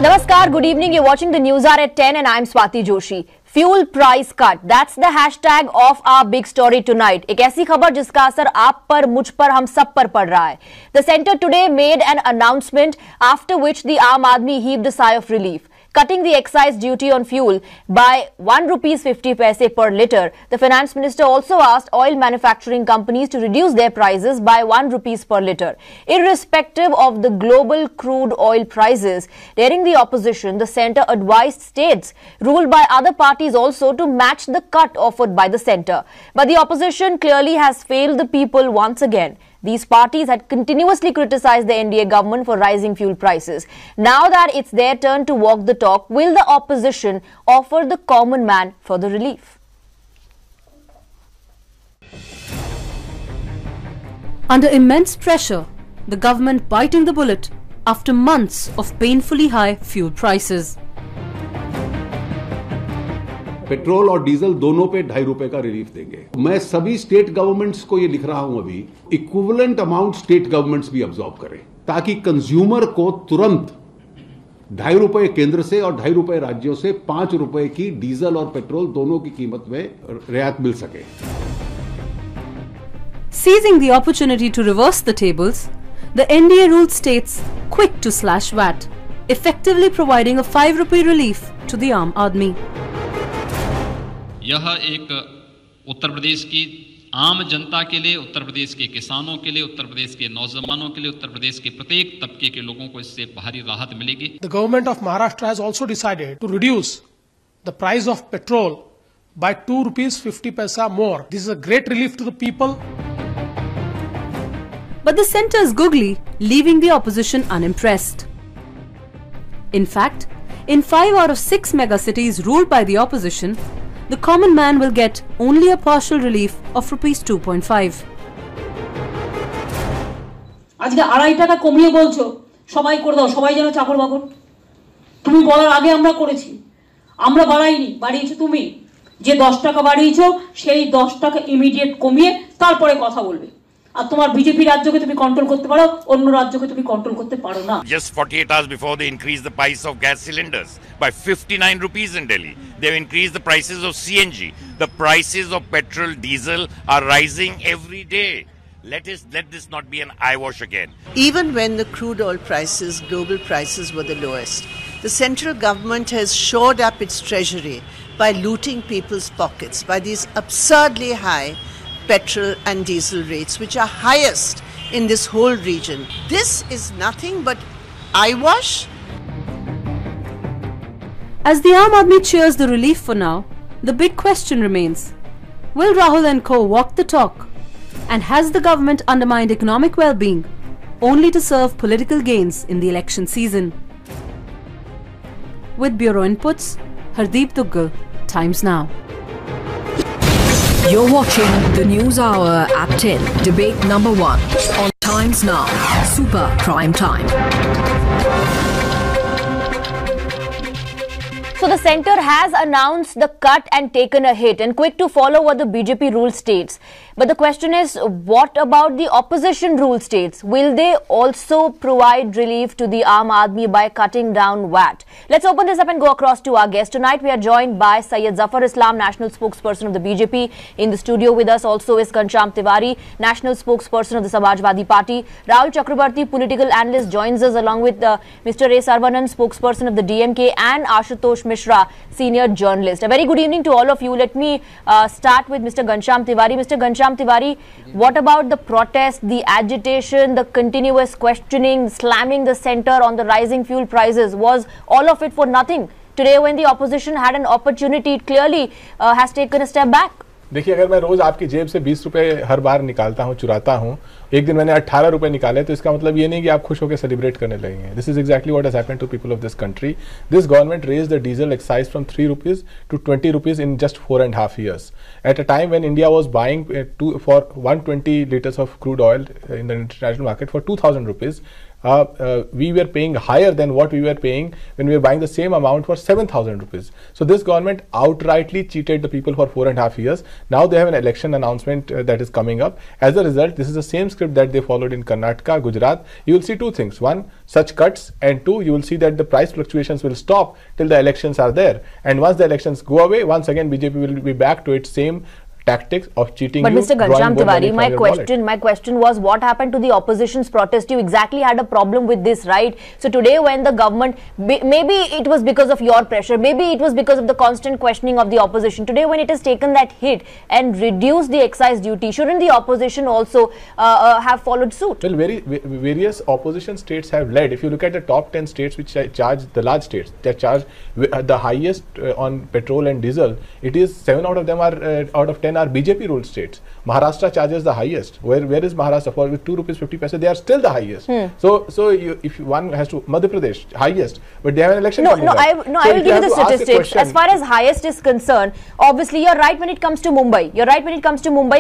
Namaskar, good evening. You're watching the Newshour at 10 and I'm Swati Joshi. Fuel price cut. That's the hashtag of our big story tonight. एक ऐसी खबर जिसका असर आप पर, मुझ पर, हम सब पर पड़ रहा है. The centre today made an announcement after which the Aam Aadmi heaved a sigh of relief. Cutting the excise duty on fuel by ₹1.50 per litre. The finance minister also asked oil manufacturing companies to reduce their prices by ₹1 per litre. Irrespective of the global crude oil prices, daring the opposition, the centre advised states ruled by other parties also to match the cut offered by the centre. But the opposition clearly has failed the people once again. These parties had continuously criticized the NDA government for rising fuel prices. Now that it's their turn to walk the talk, will the opposition offer the common man further relief? Under immense pressure, the government biting the bullet after months of painfully high fuel prices. Petrol और diesel दोनों पे ₹2.50 का relief देंगे. मैं सभी state governments को ये लिख रहा हूं अभी, इक्विवेलेंट अमाउंट स्टेट गवर्नमेंट्स भी अब्सॉर्ब करें ताकि कंज्यूमर को तुरंत ₹2.50 केंद्र से और ₹2.50 राज्यों से ₹5 की डीजल और पेट्रोल दोनों की कीमत में रियायत मिल सके. Seizing the opportunity to reverse the tables, the NDA ruled states quick to slash VAT, effectively providing a ₹5 relief to the Aam Aadmi. यह एक उत्तर प्रदेश की आम जनता के लिए, उत्तर प्रदेश के किसानों के लिए, उत्तर प्रदेश के नौजवानों के लिए, उत्तर प्रदेश के प्रत्येक तबके के लोगों को इससे भारी राहत मिलेगी. The government of Maharashtra has also decided to reduce the price of petrol by ₹2.50 more. This is a great relief to the people. But the centre is googly, leaving the opposition unimpressed. In fact, in 5 out of 6 megacities ruled by the opposition, the common man will get only a partial relief of ₹2.5. আজকে ₹2.5 কমিয়ে বলছো সবাই করে দাও, সবাই যেন চাকর বাকর. তুমি বলার আগে আমরা করেছি, আমরা বাড়াইনি, বাড়িয়েছো তুমি. যে $10 বাড়িয়েছো সেই $10 ইমিডিয়েট কমিয়ে তারপরে কথা বলবে. আর তোমার বিজেপি রাজ্যকে তুমি কন্ট্রোল করতে পারো, অন্য রাজ্যকে তুমি কন্ট্রোল করতে পারো না. Just 48 hours before they increased the price of gas cylinders by ₹59 in Delhi. They've increased the prices of CNG. The prices of petrol, diesel are rising every day. Let this not be an eyewash again. Even when the crude oil prices, global prices were the lowest, the central government has shored up its treasury by looting people's pockets by these absurdly high petrol and diesel rates, which are highest in this whole region. This is nothing but eyewash. As the Aam Aadmi cheers the relief for now, the big question remains, will Rahul and co walk the talk? And has the government undermined economic well-being only to serve political gains in the election season? With Bureau Inputs, Hardeep Duggal, Times Now. You're watching the News Hour at 10, debate number 1 on Times Now, Super Prime Time. So the centre has announced the cut and taken a hit, and quick to follow what the BJP rule states. But the question is, what about the opposition rule states? Will they also provide relief to the Aam Aadmi by cutting down VAT? Let's open this up and go across to our guest. Tonight we are joined by Syed Zafar Islam, National Spokesperson of the BJP. In the studio with us also is Ghanshyam Tiwari, National Spokesperson of the Samajwadi Party. Rahul Chakrabarti, political analyst, joins us along with Mr. A. Sarvanan, Spokesperson of the DMK, and Ashutosh Mishra, senior journalist. A very good evening to all of you. Let me start with Mr. Ghanshyam Tiwari. Mr. Ghanshyam Tiwari, what about the protest, the agitation, the continuous questioning, slamming the centre on the rising fuel prices? Was all of it for nothing? Today when the opposition had an opportunity, it clearly has taken a step back. देखिए, अगर मैं रोज आपकी जेब से ₹20 हर बार निकालता हूँ, चुराता हूँ, एक दिन मैंने ₹18 निकाले, तो इसका मतलब ये नहीं कि आप खुश होकर सेलिब्रेट करने लगेंगे. This is exactly what has happened to people of this country. This government raised the diesel excise from ₹3 to ₹20 in just 4.5 years. At a time when India was buying for 120 liters of crude oil in the international market for ₹2,000, we were paying higher than what we were paying when we were buying the same amount for 7,000 rupees. So this government outrightly cheated the people for 4.5 years. Now they have an election announcement that is coming up. As a result, this is the same script that they followed in Karnataka, Gujarat. You will see two things. One, such cuts, and two, you will see that the price fluctuations will stop till the elections are there. And once the elections go away, once again BJP will be back to its same tactics of cheating. But you, Mr. Ghanshyam Tiwari, my wallet. question was, what happened to the opposition's protest? You exactly had a problem with this, right? So today when the government, maybe it was because of your pressure, maybe it was because of the constant questioning of the opposition. Today when it has taken that hit and reduced the excise duty, shouldn't the opposition also have followed suit? Well, various opposition states have led. If you look at the top 10 states which charge, the large states that charge the highest on petrol and diesel, it is 7 out of them are out of 10 are BJP ruled states. Maharashtra charges the highest. Where is Maharashtra? For with 2 rupees 50 paise, they are still the highest. So if one has to, Madhya Pradesh highest, but they have an election. I will give you the statistics. As far as highest is concerned, obviously you're right when it comes to Mumbai.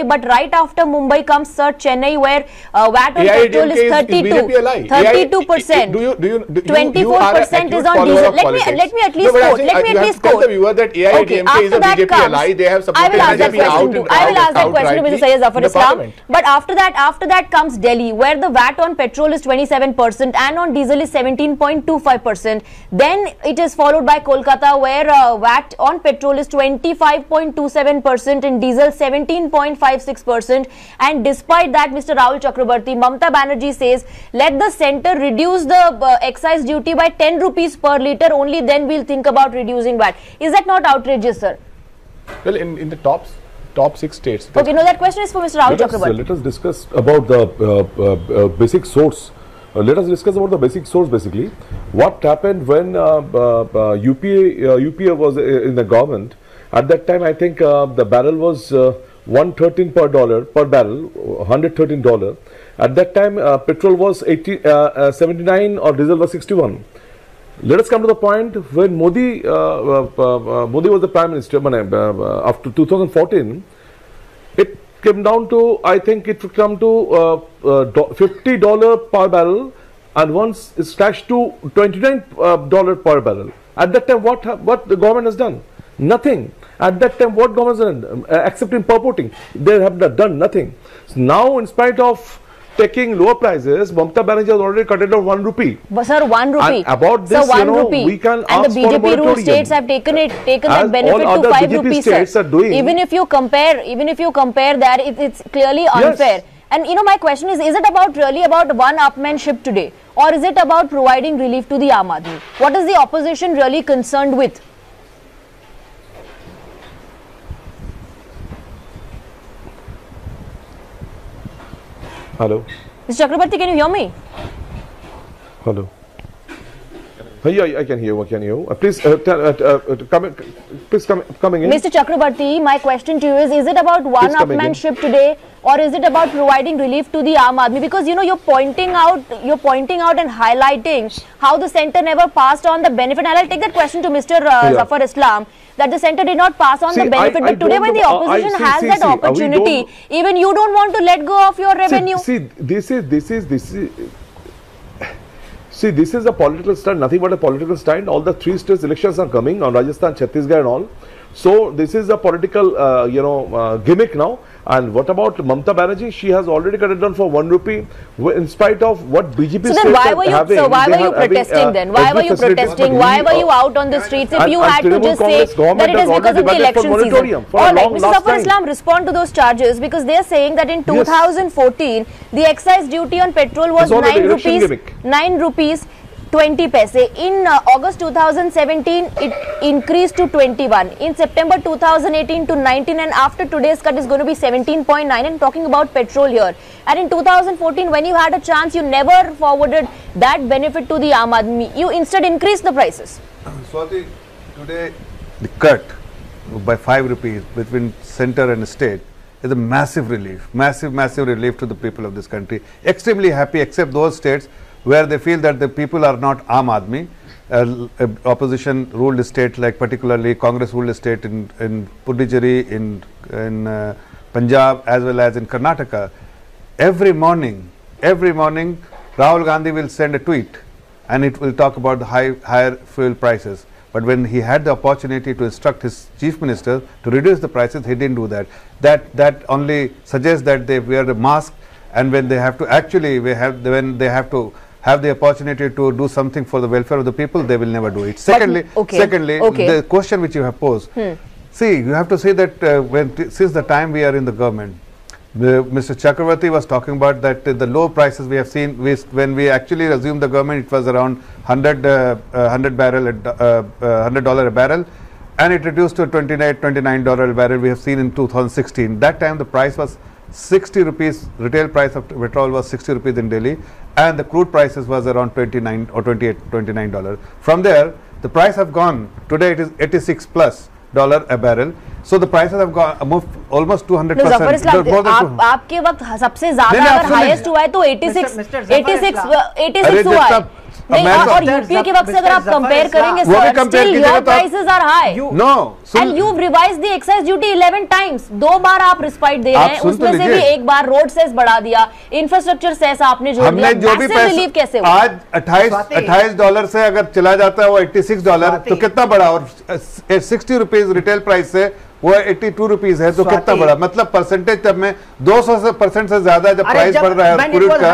But right after Mumbai comes Chennai, where VAT on petrol is 32%. 24% is on diesel. Let me at least quote. Let me at least quote. Tell the viewer that AIADMK is a BJP ally. They have supported BJP out. I will ask that question to Mr. Syed Zafar Islam. But after that comes Delhi, where the VAT on petrol is 27% and on diesel is 17.25%. Then it is followed by Kolkata, where VAT on petrol is 25.27% and diesel 17.56%. And despite that, Mr. Rahul Chakrabarti, Mamata Banerjee says, let the centre reduce the excise duty by 10 rupees per litre. Only then we'll think about reducing VAT. Is that not outrageous, sir? Well, in the top 6 states. Okay, no, that question is for Mr. Rahul Chakrabarti. Let us discuss about the basic source. Let us discuss about the basic source basically. What happened when UPA was in the government? At that time, I think the barrel was $113 per barrel, $113. At that time, petrol was 79 or diesel was 61. Let us come to the point when Modi was the Prime Minister after 2014. It came down to, I think it would come to $50 per barrel, and once it slashed to $29 per barrel. At that time, what the government has done? Nothing. At that time, what government has done? Except in purporting, they have done nothing. So now, in spite of taking lower prices, Mamata Banerjee has already cut it down 1 rupee. But sir, 1 rupee. And about this, so 1 rupee. We can and ask the BJP ruled states have taken that benefit to 5 rupees. States are doing. Even if you compare that, it's clearly unfair. Yes. And my question is it really about one-upmanship today, or is it about providing relief to the Aam Aadmi? What is the opposition really concerned with? Hello. Mr. Chakrabarti, can you hear me? Hello. Yeah, I can hear you. Please come in. Mr. Chakrabarti, my question to you is it about one-upmanship today, or is it about providing relief to the Aam Aadmi? Because you're pointing out and highlighting how the centre never passed on the benefit. And I'll take that question to Mr. Zafar Islam, that the centre did not pass on the benefit. But today when the opposition has that opportunity, even you don't want to let go of your revenue. This is a political stand, nothing but a political stand. All the 3 states elections are coming on Rajasthan, Chhattisgarh and all. So this is a political, gimmick now. And what about Mamata Banerjee? She has already cut it down for 1 rupee, in spite of what BJP states are having. So why were you protesting then? Why were you protesting? Why were you out on the streets? If you had to just say that it is because of the election season. All right, Mr. Zafar Islam, respond to those charges, because they are saying that in 2014, the excise duty on petrol was 9 rupees 20 paise. In August 2017, it increased to 21. In September 2018 to 19, and after today's cut is going to be 17.9. And talking about petrol here. And in 2014, when you had a chance, you never forwarded that benefit to the Aam Aadmi. You instead increased the prices. Swati, today the cut by 5 rupees between centre and state is a massive relief, massive relief to the people of this country. Extremely happy, except those states where they feel that the people are not Aam Aadmi. Opposition ruled state, like particularly Congress ruled state in Puducherry, in Punjab as well as in Karnataka. Every morning Rahul Gandhi will send a tweet and it will talk about the higher fuel prices. But when he had the opportunity to instruct his chief minister to reduce the prices, he didn't do that. That only suggests that they wear a mask, and when they have to when they have to have the opportunity to do something for the welfare of the people, they will never do it. Secondly, the question which you have posed, see, you have to say that since the time we are in the government, Mr. Chakravarti was talking about that the low prices we have seen when we actually resumed the government, it was around $100 a barrel, and it reduced to $29 a barrel we have seen in 2016. That time the price was 60 rupees, retail price of petrol was 60 rupees in Delhi, and the crude prices was around $29. From there, the price have gone, today it is $86+ a barrel. So the prices have moved almost 200%. Zafar Islam, आपके वक्त सबसे ज्यादा अगर highest हुआ है तो 86 हुआ है। नहीं, और यूपीए के वक्त से अगर आप कंपेयर करेंगे still your prices are high. No. And you've revised the excise duty 11 times. 2 बार आप रिस्पाइट दे रहे हैं, उसमें से भी एक बार रोड सेस बढ़ा दिया, इंफ्रास्ट्रक्चर सेस आपने जोड़ दिया, मैसिव रिलीफ कैसे हुआ? आज $28 से अगर चला जाता है वो $86 तो कितना बड़ा, और 60 रुपीज रिटेल प्राइस से वो 82 रुपीज है तो कितना बड़ा, मतलब परसेंटेज तब में 200% से ज्यादा जब प्राइस बढ़ रहा है क्रूड का,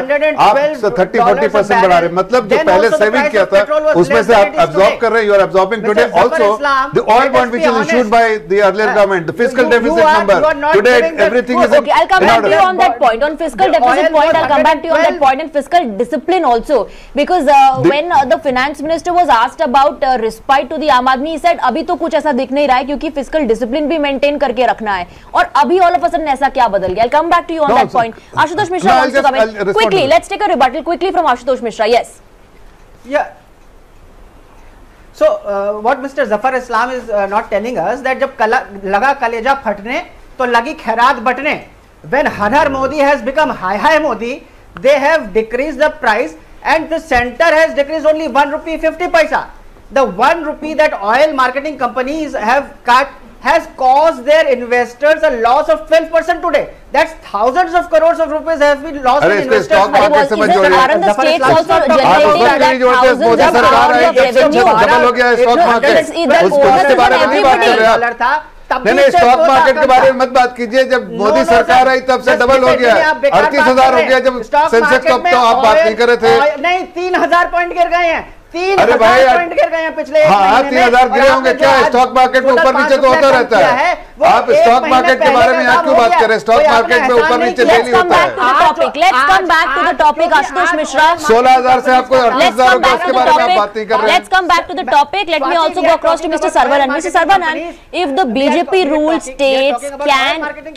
आप 30-40% बढ़ा रहे, मतलब जो पहले सेविंग किया था उसमें से आप अब्सॉर्ब कर रहे हैं। You are absorbing today also the oil bond which is issued by the earlier government, the fiscal deficit number today everything is okay, I'll come back to you on that point, on fiscal deficit point. I'll come back to you on that point, and fiscal discipline also, because when the finance minister was asked about respite to the Aam Aadmi, he said अभी तो कुछ ऐसा दिख नहीं रहा है क्योंकि fiscal discipline maintain करके रखना है, और अभी ऑल ऑफ अ सडन ऐसा क्या बदल गया? I'll come back to you on that point. Ashutosh Mishra wants to come in quickly. Let's take a rebuttal quickly from Ashutosh Mishra. Yes. Yeah. So what Mr. Zafar Islam is not telling us that जब लगा कलेजा फटने तो लगी खैरात बटने. When Har Modi has become Hi Modi, they have decreased the price, and the center has decreased only 1 rupee 50 paisa. The 1 rupee that oil marketing companies have cut has caused their investors a loss of 12% today. That's thousands of crores of rupees have been lost in investors. Aren't the states also generating that thousands of crores of revenue? Double हो गया stock market, उसके बारे में नहीं बात कर रहे आप। नहीं, स्टॉक मार्केट के बारे में मत बात कीजिए, जब मोदी सरकार आई तब से डबल हो गया, 38,000 हो गया जब सेंसेक्स, तब तो आप बात नहीं कर रहे थे। नहीं, 3,000 पॉइंट गिर गए हैं, 3,000 पॉइंट गिर गए हैं पिछले 3,000 गिरे होंगे क्या? स्टॉक मार्केट में ऊपर नीचे तो होता रहता है, आप स्टॉक मार्केट के बारे में यहाँ क्यों बात करें? स्टॉक मार्केट में ऊपर नीचे डेली होता है। Let's come back to the topic, Ashutosh Mishra. 16,000 से आपको 38,000 हो गया, उसके बारे में आप बात नहीं कर रहे हैं। Let's come back to the topic. Let me also go across to Mr. Saravanan. Mr. Saravanan, if the BJP ruled states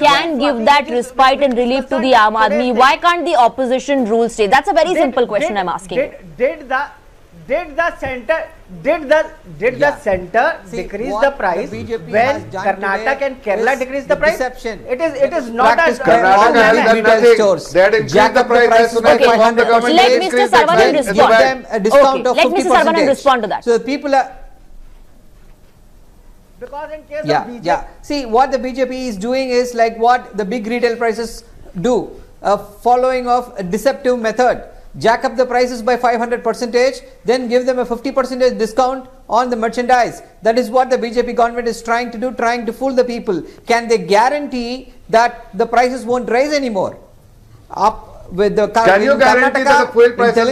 can give that respite and relief to the Aam Aadmi, why can't the opposition rule states? That's a very simple question I'm asking. Did the center decrease the price when Karnataka and Kerala decreased the price? It is not as Karnataka has done nothing. They had increased the price as soon as they formed the government. Let Mr. Saravanan respond. A discount of 50%. Let Mr. Saravanan respond to that. So the people are. Because in case of BJP, see what the BJP is doing is like what the big retail prices do, following of a deceptive method. Jack up the prices by 500%, then give them a 50% discount on the merchandise. That is what the BJP government is trying to do, trying to fool the people. Can they guarantee that the prices won't rise anymore? With the can you guarantee that the fuel prices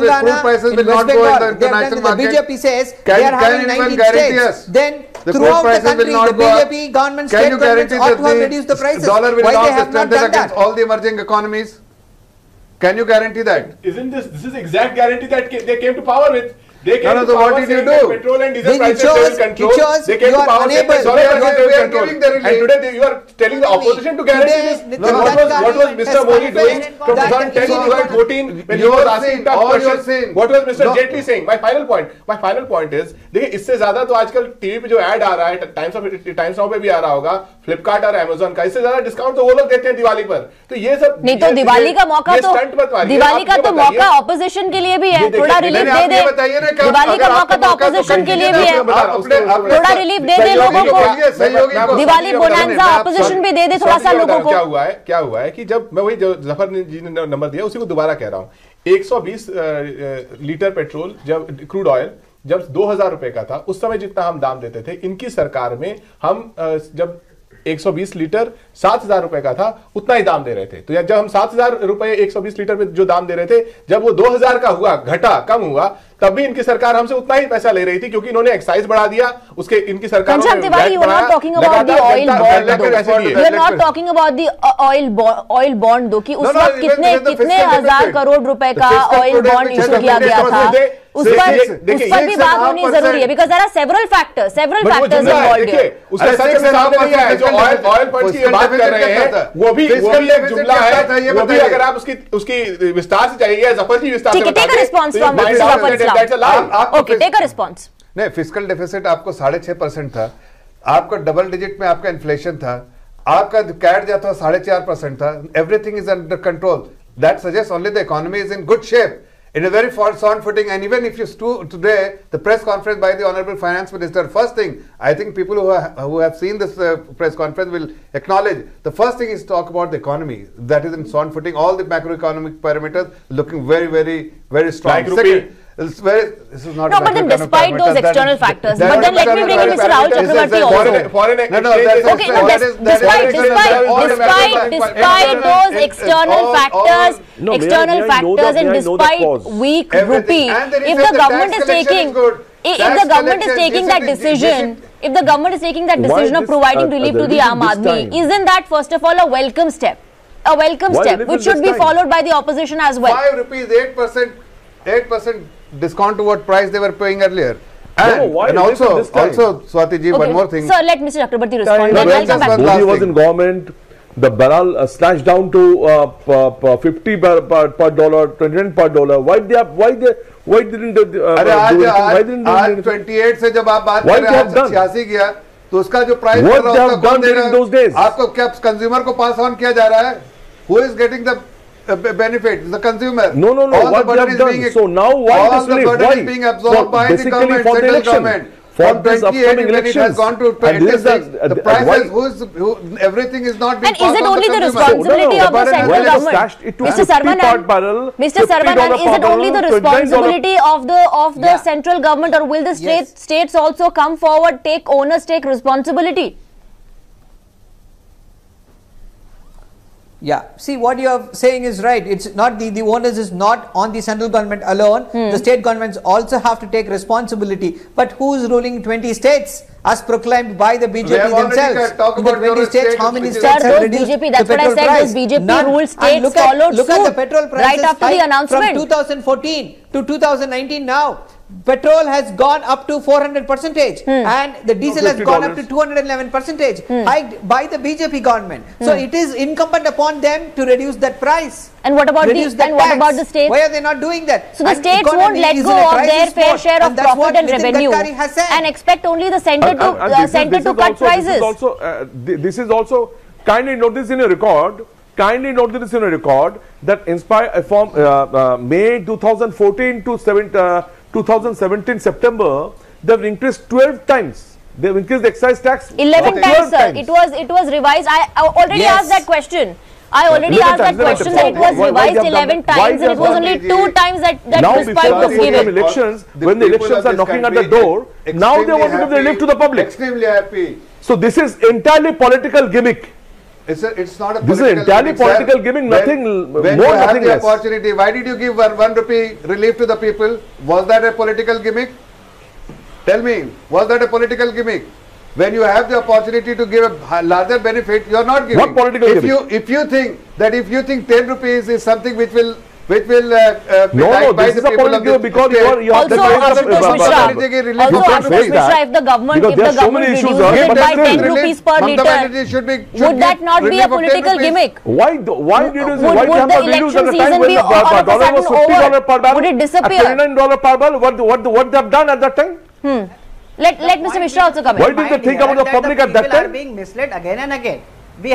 will not go in the international market? The BJP says they are having 19 states. Then throughout the country, the BJP government state governments ought to have reduced the prices. Dollar will Why they have not done against all the emerging economies? Can you guarantee that? Isn't this is exact guarantee that they came to power with? They came to so power what did you do? Petrol and diesel prices they will control. They came to power saying that dollar prices they will control. And today you are telling the opposition to guarantee this. What was Mr. Modi doing from 2010 to 2014 when he was asking tough questions? What was Mr. Jaitley saying? My final point is, देखिए इससे ज्यादा तो आजकल TV पे जो add a रहा है, times now पे भी आ रहा होगा, फ्लिपकार्ट और अमेज़न का, इससे ज्यादा डिस्काउंट तो वो लोग देते हैं दिवाली पर। तो ये सब नहीं, तो दिवाली का मौका तो दिवाली का तो मौका ऑपोजिशन के लिए भी है, थोड़ा रिलीफ दे दे। दिवाली का मौका तो ऑपोजिशन के लिए भी है, थोड़ा रिलीफ दे दे लोगों को। दिवाली बोनांजा ऑपोजिशन भी दे दे थोड़ा सा लोगों को। क्या हुआ है कि जब मैं वही जो जफर जी ने नंबर दिया उसी को दोबारा कह रहा हूँ, 120 लीटर पेट्रोल जब क्रूड ऑयल जब 2000 रुपए का था, उस समय जितना हम दाम देते थे, इनकी सरकार में हम जब 120 लीटर 7000 रुपए का था उतना ही दाम दे रहे थे। तो जब हम 7000 रुपए 120 लीटर पे जो दाम दे रहे थे, जब वो 2000 का हुआ, घटा, कम हुआ, तब भी इनकी सरकार हमसे उतना ही पैसा ले रही थी, क्योंकि इन्होंने एक्साइज बढ़ा दिया, उसके इनकी सरकार Kancham Tiwari, you are not talking about the oil bond though. You are not talking about the oil bond though, कि उस वक्त कितने हजार करोड़ रुपए का ऑयल बॉन्ड इशू किया गया था, उस पर भी बात होनी जरूरी है, because there are several factors involved here. उसका सच में सामने नहीं आया, जो ऑयल फंड की बात कर रहे हैं वो भी एक जुमला है, वो भी अगर आप उसकी विस्तार से चाहिए, जफर जी विस्तार से take a response from Mr. Zafar Islam. Okay, take a response. नहीं, फिस्कल डेफिसिट आपको 6.5% था, आपका डबल डिजिट में आपका इन्फ्लेशन था, आपका कैट जो था 4.5% था, everything is under control. That suggest only the economy is in good shape, in a very sound footing. And even if you today, the press conference by the Honorable Finance Minister, first thing, I think people who have seen this press conference will acknowledge, the first thing is to talk about the economy. That is in sound footing, all the macroeconomic parameters looking very, very, very strong. Like Second, this is not no, but then despite those external factors, but then let me bring in Mr. Rahul Chakrabarti also. Foreign Okay, no, despite those external factors, and despite weak rupee, if the government is taking that decision, of providing relief to the Aam Aadmi, isn't that first of all a welcome step? A welcome step, which should be followed by the opposition as well. 5 rupees, 8% discount to what price they were paying earlier. And also, Swati ji, one more thing. Sir, let Mr. Chakrabarti respond. Then I'll come back. Modi was in government, the barrel slashed down to 50 per dollar, 29 per dollar. Why didn't they do anything? आज 28 से जब आप बात कर रहे हैं, 86 गया, तो उसका जो price What they have done during those days? आपको क्या कंज्यूमर को पास ऑन किया जा रहा है? Who is getting the benefit? The consumer. No. What they have done? So now why this relief? Why? Is being absorbed by the government, for the central election. government. For From this 28 upcoming when it has elections. gone to 26, the prices, everything is not being And is it only the consumer. responsibility of the central government? Mr. Saravanan, is it only the responsibility of the central government, or will the states also come forward, take owners, take responsibility? Yeah, see, what you are saying is right. It's not the onus is not on the central government alone. The state governments also have to take responsibility. But who is ruling 20 states as proclaimed by the BJP themselves? Talk In the about 20 states, how many Sir, states have those reduced BJP, that's the what I petrol said, price? those BJP None. ruled And states followed look at the suit petrol prices right after the announcement. from 2014 to 2019 now. Petrol has gone up to 400%, and the diesel has gone up to 211%, hiked by the BJP government. So it is incumbent upon them to reduce that price. And what about the states? Why are they not doing that? So the states won't let go of their fair share of profit and revenue and expect only the center to cut prices. This is also, kindly note this in a record. Kindly note this in a record that Inspire from May 2014 to 2017 September, they've increased 12 times. They've increased the excise tax 11 times, sir. It was revised. I already asked that question. That it was revised 11 times, and it was only 2 times that Inspire was given. When the elections are knocking at the door, now they want to give the relief to the public. Extremely happy. So this is entirely political gimmick. It's not a this is entirely political gimmick, nothing more, when you have nothing the less. Opportunity, why did you give 1 rupee relief to the people? Was that a political gimmick? Tell me, was that a political gimmick? When you have the opportunity to give a larger benefit, you are not giving. What political gimmick? If you think 10 rupees is something which will be no, liked by this the is a people of political this because state. you have Ashutosh Mishra, if the government reduces it by 10 rupees per litre, would that not be a political gimmick? Why reduce it? Would the election season be all of a sudden over? Would it disappear? $29 per barrel, what they have done at that time? Let Mr. Mishra also come in. Why did they think about the public at that People are time? being misled again and again. We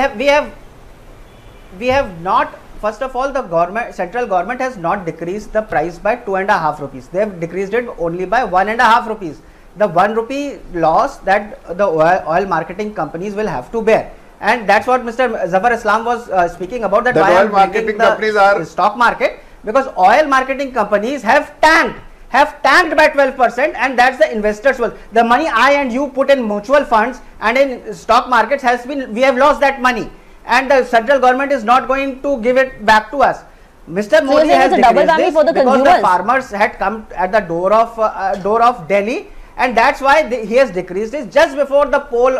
have not. First of all, the central government has not decreased the price by 2.5 rupees. They have decreased it only by 1.5 rupees. The 1 rupee loss that the oil marketing companies will have to bear. And that's what Mr. Zafar Islam was speaking about, that why oil marketing companies are stock market. because oil marketing companies have tanked by 12%, and that's the investors' wealth. The money I and you put in mutual funds and in stock markets we have lost that money, and the central government is not going to give it back to us. Mr. Modi has decreased this because the farmers had come at the door of Delhi, and that's why he has decreased it just before the poll,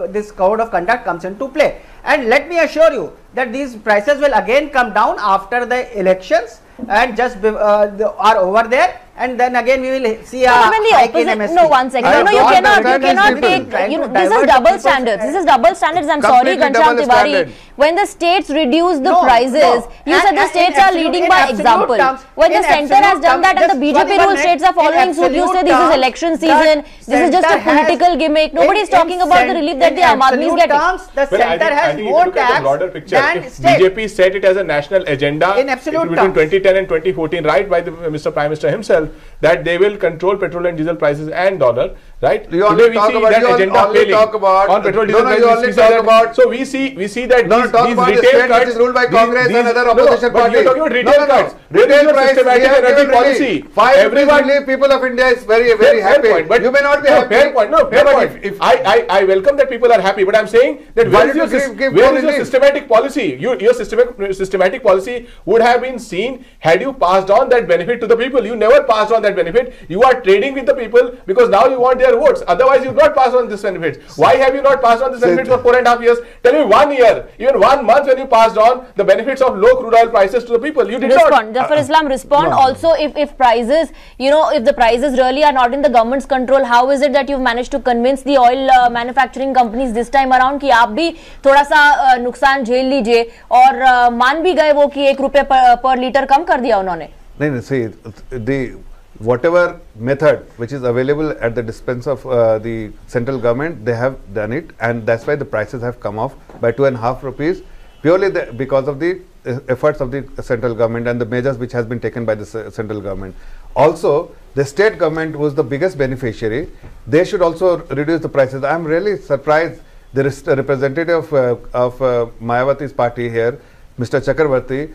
this code of conduct comes into play. And let me assure you that these prices will again come down after the elections and just are over there, and then again we will see a hike in MSP. No, one second. You cannot take. This is double standards. This is double standards. I'm sorry, Ghanshyam Tiwari. When the states reduce the prices, you said the states are leading by example. When the center has done that and the BJP rule states are following suit, you say this is election season. This is just a political gimmick. Nobody is talking about the relief that the Aam Aadmi is getting. The center has more tax than state. BJP set it as a national agenda in absolute between 2010 and 2014, right, by the Mr. Prime Minister himself, that they will control petrol and diesel prices and dollar, right? You only talk about on petrol diesel prices. So we see that these retail cuts is ruled by Congress and other opposition parties. You're talking about retail cuts. Retail price, systematic energy policy. 5 rupees people of India is very happy. But you may not be happy. Fair point. No, fair point. I welcome that people are happy, but I'm saying that where is your systematic policy? Your systematic policy would have been seen had you passed on that benefit to the people. You never passed on that benefit. You are trading with the people because now you want their votes. Otherwise, you not pass on this benefits. Why have you not passed on this benefits for 4.5 years? Tell me 1 year, even 1 month when you passed on the benefits of low crude oil prices to the people. You did not. Zafar Islam, respond. Also, if prices, if the prices really are not in the government's control, how is it that you've managed to convince the oil manufacturing companies this time around कि आप भी थोड़ा सा नुकसान झेल लीजिए और मान भी गए वो कि ₹1 per liter कम कर दिया उन्होंने? नहीं, see, whatever method which is available at the dispense of the central government, they have done it, and that's why the prices have come off by 2.5 rupees purely because of the efforts of the central government and the measures which has been taken by the central government. Also, the state government was the biggest beneficiary. They should also reduce the prices. I am really surprised. There is a representative of Mayawati's party here, Mr. Chakravarti,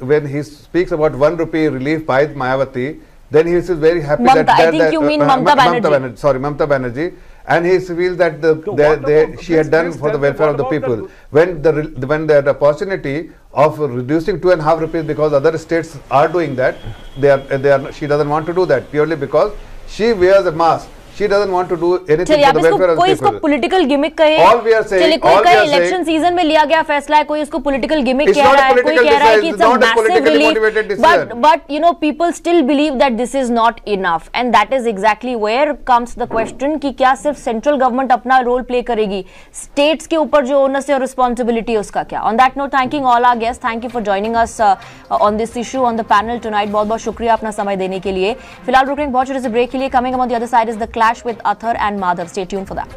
when he speaks about 1 rupee relief by Mayawati, then he is very happy I think you mean Mamta Banerjee. Sorry, Mamta Banerjee. And he feels that she had done for the welfare of the people. When they had the opportunity of reducing 2.5 rupees because other states are doing that, she doesn't want to do that purely because she wears a mask. She doesn't want to do anything for the welfare of the people. इसको political gimmick कहे. All we are saying, election season में लिया गया फैसला है, कोई इसको political gimmick कह रहा है, कोई कह रहा है कि it's a massive relief. But people still believe that this is not enough, and that is exactly where comes the question कि क्या सिर्फ central government अपना role play करेगी, states के ऊपर जो onus और responsibility है उसका क्या? On that note, thanking all our guests. Thank you for joining us on this issue on the panel tonight. बहुत बहुत शुक्रिया अपना समय देने के लिए. फिलहाल रुक रहे हैं बहुत छोटे से break के लिए. Coming up on the other side is the clash with Athar and Madhav. Stay tuned for that.